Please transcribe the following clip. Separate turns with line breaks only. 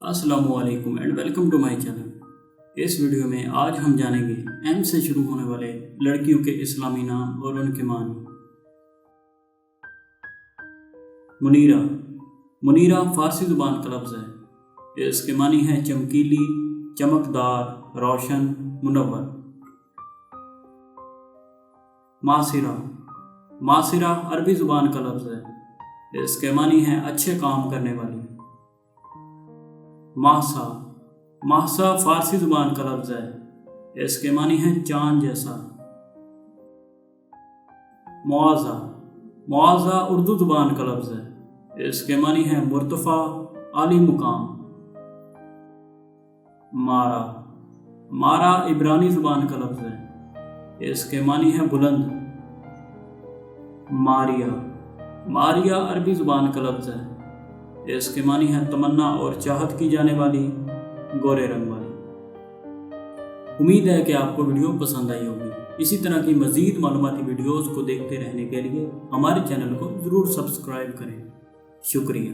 अस्सलामुअलैकुम and welcome to my channel. इस video में आज हम जानेंगे एम से शुरू होने वाले लड़कियों के इस्लामी नाम और उनके मानी। मुनीरा। मुनीरा फ़ारसी ज़ुबान का लफ्ज़ है। इसके मानी है चमकीली, चमकदार, रोशन, मुनव्वर। मासिरा। मासिरा अरबी ज़ुबान का लफ्ज़ है। इसके मानी है अच्छे काम करने वाली। महसा। महसा फ़ारसी ज़ुबान का लफ्ज़ है। इसके मानी है चाँद जैसा। मुआज़ा। मुआज़ा उर्दू ज़ुबान का लफ्ज़ है। इसके मानी है मुर्तफ़ा, आली मुकाम। मारा। मारा इब्रानी ज़ुबान का लफ्ज़ है। इसके मानी है बुलंद। मारिया। मारिया अरबी ज़ुबान का लफ्ज़ है। इसके मानी है तमन्ना और चाहत की जाने वाली, गोरे रंग वाली। उम्मीद है कि आपको वीडियो पसंद आई होगी। इसी तरह की मज़ीद मालूमाती वीडियोज़ को देखते रहने के लिए हमारे चैनल को ज़रूर सब्सक्राइब करें। शुक्रिया।